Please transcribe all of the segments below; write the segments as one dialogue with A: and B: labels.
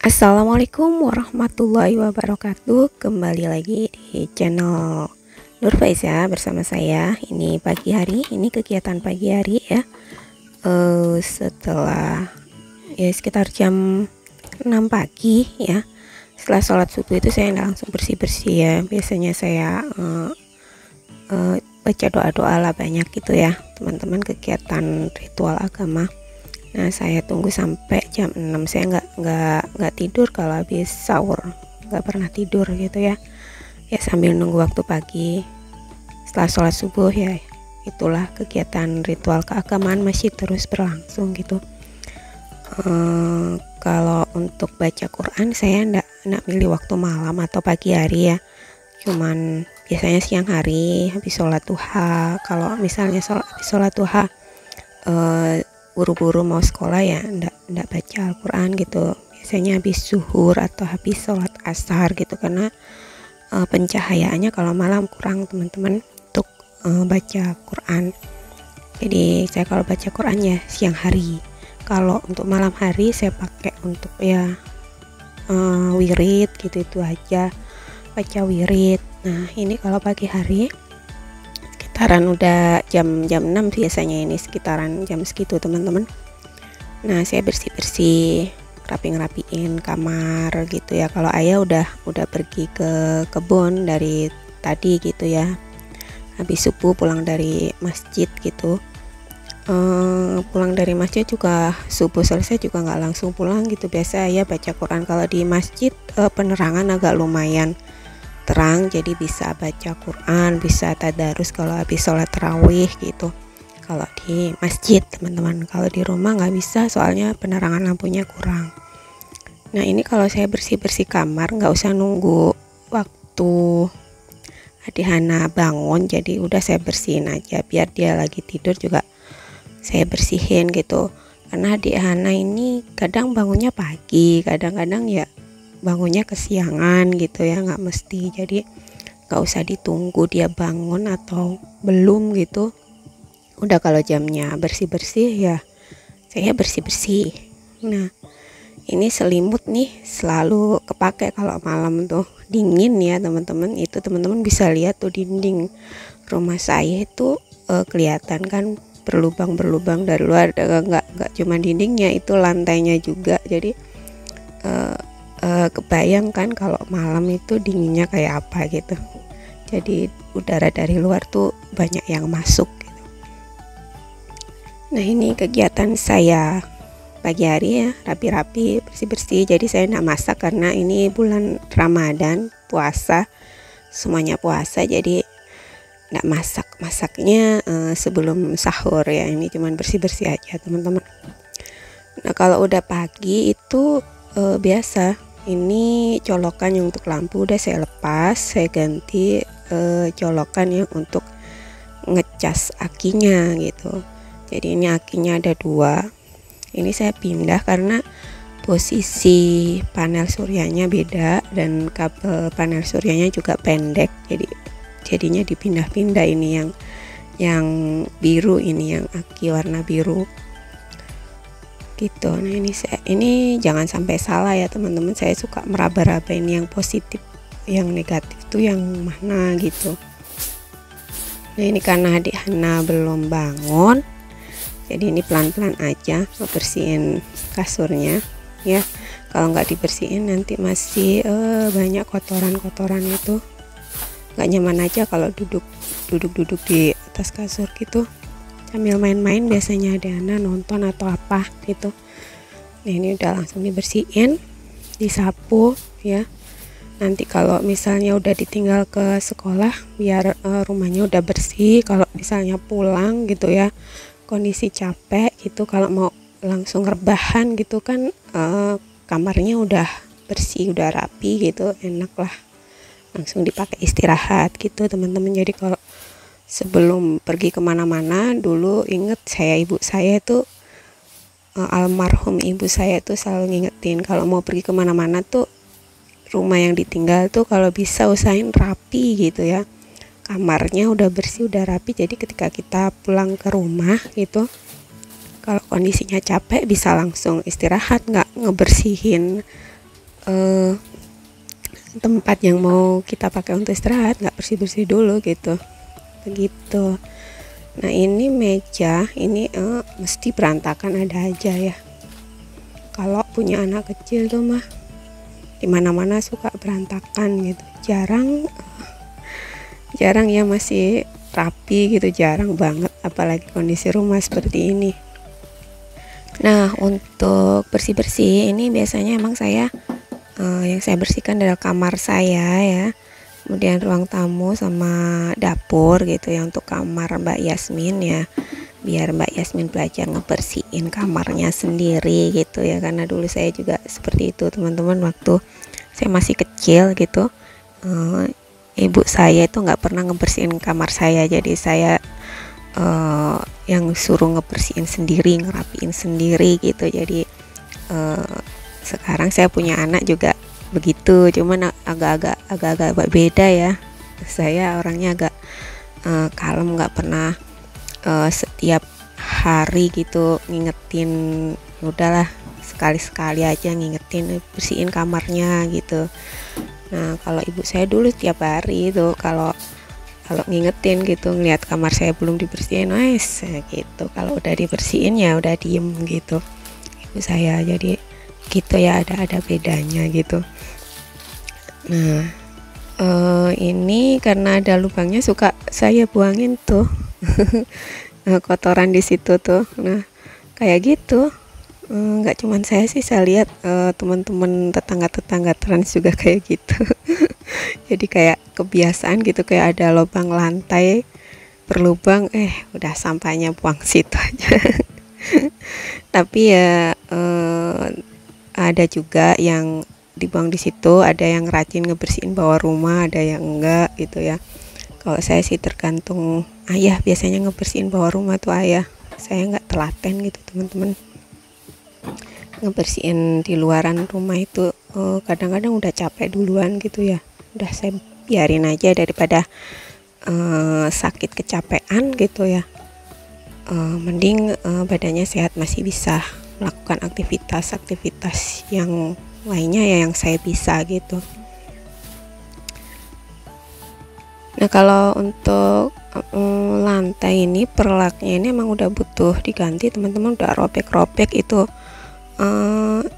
A: Assalamualaikum warahmatullahi wabarakatuh. Kembali lagi di channel Nur Faiza bersama saya. Ini pagi hari, ini kegiatan pagi hari ya. Setelah ya sekitar jam 6 pagi ya. Setelah sholat subuh itu saya langsung bersih-bersih ya. Biasanya saya baca doa-doa lah banyak gitu ya, teman-teman, kegiatan ritual agama. Nah, saya tunggu sampai jam 6. Saya nggak tidur kalau habis sahur, nggak pernah tidur gitu ya. Ya sambil nunggu waktu pagi setelah sholat subuh ya. Itulah kegiatan ritual keagamaan masih terus berlangsung gitu. Kalau untuk baca Quran saya ndak milih waktu malam atau pagi hari ya. Cuman biasanya siang hari habis sholat duha. Kalau misalnya habis sholat duha buru-buru mau sekolah ya ndak baca Al-Quran gitu. Biasanya habis zuhur atau habis sholat asar gitu, karena pencahayaannya kalau malam kurang, teman-teman, untuk baca Quran. Jadi saya kalau baca Quran ya siang hari. Kalau untuk malam hari saya pakai untuk ya wirid gitu, itu aja, baca wirid. Nah ini kalau pagi hari sekitaran udah jam 6 biasanya, ini sekitaran jam segitu, teman-teman. Nah saya bersih-bersih, rapiin kamar gitu ya. Kalau ayah udah pergi ke kebun dari tadi gitu ya, habis subuh pulang dari masjid gitu. Pulang dari masjid juga subuh selesai juga nggak langsung pulang gitu. Biasa ya baca Quran kalau di masjid, penerangan agak lumayan terang, jadi bisa baca Quran, bisa tadarus kalau habis sholat tarawih gitu kalau di masjid, teman-teman. Kalau di rumah nggak bisa, soalnya penerangan lampunya kurang. Nah ini kalau saya bersih-bersih kamar nggak usah nunggu waktu Adihana bangun, jadi udah saya bersihin aja, biar dia lagi tidur juga saya bersihin gitu. Karena Adihana ini kadang bangunnya pagi, kadang-kadang ya bangunnya kesiangan gitu ya, nggak mesti. Jadi nggak usah ditunggu dia bangun atau belum gitu. Udah kalau jamnya bersih-bersih ya saya bersih-bersih. Nah ini selimut nih selalu kepake kalau malam tuh dingin ya, teman-teman. Itu teman-teman bisa lihat tuh dinding rumah saya itu kelihatan kan berlubang-berlubang dari luar. Nggak cuma dindingnya, itu lantainya juga. Jadi kebayang kan kalau malam itu dinginnya kayak apa gitu. Jadi udara dari luar tuh banyak yang masuk gitu. Nah ini kegiatan saya pagi hari ya, rapi-rapi, bersih-bersih. Jadi saya nggak masak karena ini bulan Ramadan, puasa, semuanya puasa, jadi nggak masaknya sebelum sahur ya. Ini cuman bersih-bersih aja, teman-teman. Nah kalau udah pagi itu biasa ini colokan yang untuk lampu udah saya lepas, saya ganti colokan yang untuk ngecas akinya gitu. Jadi ini akinya ada 2, ini saya pindah karena posisi panel suryanya beda dan kabel panel suryanya juga pendek, jadi jadinya dipindah-pindah. Ini yang biru, ini yang aki warna biru gitu. Nah ini jangan sampai salah ya, teman-teman. Saya suka meraba-raba ini yang positif, yang negatif tuh yang mana gitu. Nah ini karena adik Hana belum bangun, jadi ini pelan-pelan aja bersihin kasurnya ya. Kalau nggak dibersihin nanti masih banyak kotoran-kotoran, itu nggak nyaman aja kalau duduk di atas kasur gitu sambil main-main. Biasanya ada anak nonton atau apa gitu. Nah ini udah langsung dibersihin, disapu ya. Nanti kalau misalnya udah ditinggal ke sekolah, biar rumahnya udah bersih. Kalau misalnya pulang gitu ya, kondisi capek gitu, kalau mau langsung rebahan gitu kan, kamarnya udah bersih, udah rapi gitu, enak lah langsung dipakai istirahat gitu, teman-teman. Jadi kalau sebelum pergi kemana-mana, dulu inget ibu saya itu almarhum ibu saya tuh selalu ngingetin kalau mau pergi kemana-mana tuh rumah yang ditinggal tuh kalau bisa usahain rapi gitu ya, kamarnya udah bersih, udah rapi. Jadi ketika kita pulang ke rumah gitu, kalau kondisinya capek bisa langsung istirahat, nggak ngebersihin eh, tempat yang mau kita pakai untuk istirahat nggak bersih-bersih dulu gitu, begitu. Nah ini meja ini mesti berantakan ada aja ya. Kalau punya anak kecil tuh mah dimana-mana suka berantakan gitu. Jarang ya masih rapi gitu, jarang banget, apalagi kondisi rumah seperti ini. Nah untuk bersih-bersih ini biasanya emang saya yang saya bersihkan adalah kamar saya ya, kemudian ruang tamu sama dapur gitu ya. Untuk kamar Mbak Yasmin ya, biar Mbak Yasmin belajar ngebersihin kamarnya sendiri gitu ya, karena dulu saya juga seperti itu teman-teman. Waktu saya masih kecil gitu, ibu saya itu nggak pernah ngebersihin kamar saya, jadi saya yang suruh ngebersihin sendiri, ngerapiin sendiri gitu. Jadi sekarang saya punya anak juga begitu, cuman agak-agak beda ya. Saya orangnya agak kalem, nggak pernah setiap hari gitu ngingetin. Udahlah sekali-sekali aja ngingetin bersihin kamarnya gitu. Nah kalau ibu saya dulu tiap hari itu kalau ngingetin gitu, ngelihat kamar saya belum dibersihin, wes gitu. Kalau udah dibersihin ya udah diem gitu ibu saya. Jadi gitu ya, ada bedanya gitu. Nah ini karena ada lubangnya suka saya buangin tuh kotoran di situ tuh. Nah kayak gitu, nggak cuman saya sih, saya lihat teman-teman tetangga trans juga kayak gitu. Jadi kayak kebiasaan gitu, kayak ada lubang lantai berlubang, udah sampahnya buang situ aja. Tapi ya ada juga yang dibuang di situ, ada yang rajin ngebersihin bawah rumah, ada yang enggak gitu ya. Kalau saya sih tergantung ayah, biasanya ngebersihin bawah rumah tuh ayah. Saya nggak telaten gitu teman-teman. Ngebersihin di luaran rumah itu kadang-kadang udah capek duluan gitu ya. Udah saya biarin aja daripada sakit kecapean gitu ya. Mending badannya sehat, masih bisa melakukan aktivitas yang lainnya ya, yang saya bisa gitu. Nah kalau untuk lantai ini, perlaknya ini emang udah butuh diganti teman-teman, udah robek-robek itu.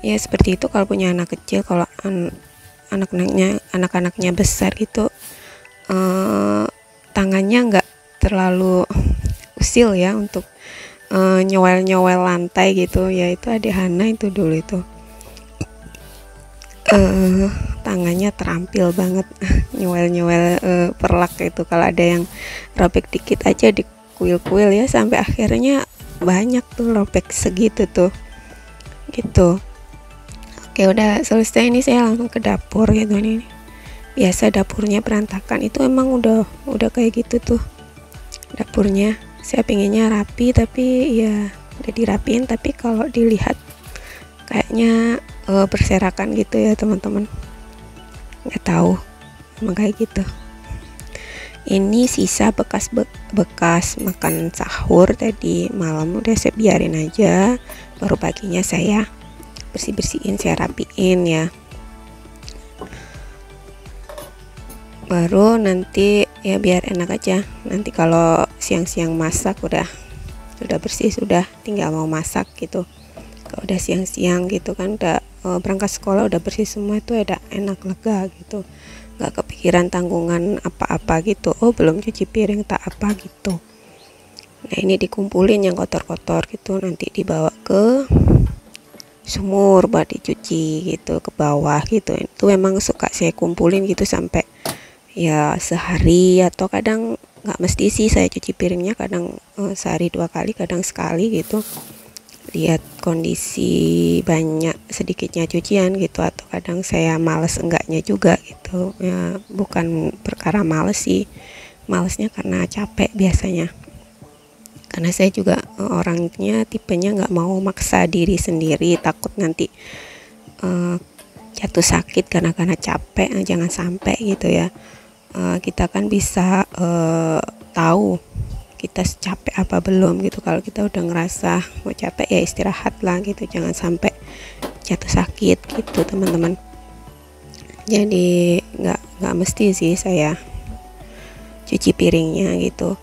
A: Ya seperti itu kalau punya anak kecil. Kalau anak-anaknya besar gitu, tangannya nggak terlalu usil ya untuk nyowel lantai gitu ya. Itu adik Hana itu dulu itu tangannya terampil banget nyowel perlak itu. Kalau ada yang robek dikit aja dikuil-kuil ya, sampai akhirnya banyak tuh robek segitu tuh gitu. Oke udah selesai, ini saya langsung ke dapur gitu nih. Biasa dapurnya berantakan, itu emang udah kayak gitu tuh dapurnya. Saya pengennya rapi, tapi ya udah dirapiin, tapi kalau dilihat kayaknya berserakan gitu ya teman-teman, nggak tahu emang kayak gitu. Ini sisa bekas makan sahur tadi malam, udah saya biarin aja, baru paginya saya bersihin, saya rapiin ya, baru nanti ya biar enak aja. Nanti kalau siang-siang masak udah bersih, sudah tinggal mau masak gitu. Kalau udah siang-siang gitu kan, udah berangkat sekolah udah bersih semua, itu ada enak, lega gitu, nggak kepikiran tanggungan apa-apa gitu. Oh belum cuci piring tak apa gitu. Nah ini dikumpulin yang kotor-kotor gitu, nanti dibawa ke sumur buat dicuci gitu, ke bawah gitu. Itu emang suka saya kumpulin gitu sampai ya sehari, atau kadang nggak mesti sih saya cuci piringnya, kadang sehari 2 kali, kadang sekali gitu. Lihat kondisi banyak sedikitnya cucian gitu, atau kadang saya males enggaknya juga gitu ya. Bukan perkara males sih, malesnya karena capek biasanya, karena saya juga orangnya tipenya nggak mau maksa diri sendiri, takut nanti jatuh sakit karena capek. Jangan sampai gitu ya. Kita kan bisa tahu kita capek apa belum gitu. Kalau kita udah ngerasa mau capek ya istirahat lah gitu, jangan sampai jatuh sakit gitu teman-teman. Jadi nggak mesti sih saya cuci piringnya gitu.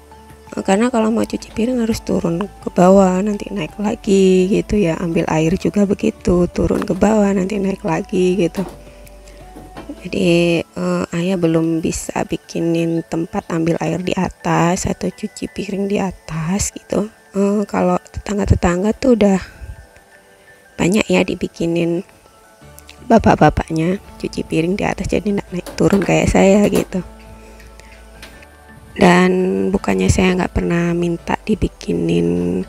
A: Karena kalau mau cuci piring harus turun ke bawah, nanti naik lagi gitu ya. Ambil air juga begitu, turun ke bawah, nanti naik lagi gitu. Jadi ayah belum bisa bikinin tempat ambil air di atas atau cuci piring di atas gitu. Kalau tetangga-tetangga tuh udah banyak ya dibikinin bapak-bapaknya cuci piring di atas, jadi nggak naik turun kayak saya gitu. Dan bukannya saya nggak pernah minta dibikinin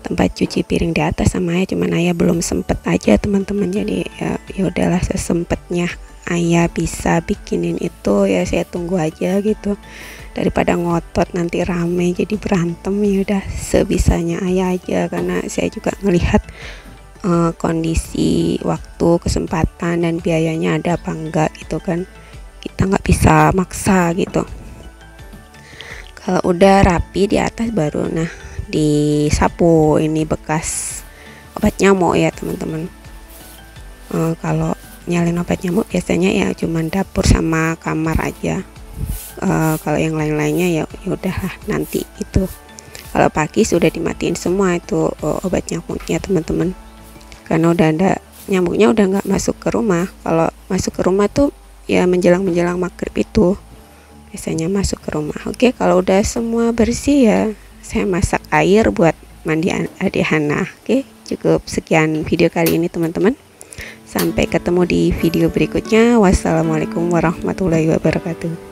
A: tempat cuci piring di atas sama ayah, cuman ayah belum sempet aja teman-teman. Jadi ya udahlah, sesempetnya ayah bisa bikinin itu ya saya tunggu aja gitu, daripada ngotot nanti rame jadi berantem. Ya udah sebisanya ayah aja, karena saya juga ngelihat kondisi waktu, kesempatan dan biayanya ada apa enggak gitu kan. Kita nggak bisa maksa gitu. Kalau udah rapi di atas baru disapu. Ini bekas obat nyamuk ya teman-teman. Kalau nyalin obat nyamuk biasanya ya cuman dapur sama kamar aja. Kalau yang lain-lainnya ya udahlah nanti itu. Kalau pagi sudah dimatiin semua itu obat nyamuknya teman-teman, karena udah ada nyamuknya, udah nggak masuk ke rumah. Kalau masuk ke rumah tuh ya menjelang maghrib itu biasanya masuk ke rumah. Oke, kalau udah semua bersih ya saya masak air buat mandi adik Hana. Oke, cukup sekian video kali ini teman-teman. Sampai ketemu di video berikutnya. Wassalamualaikum warahmatullahi wabarakatuh.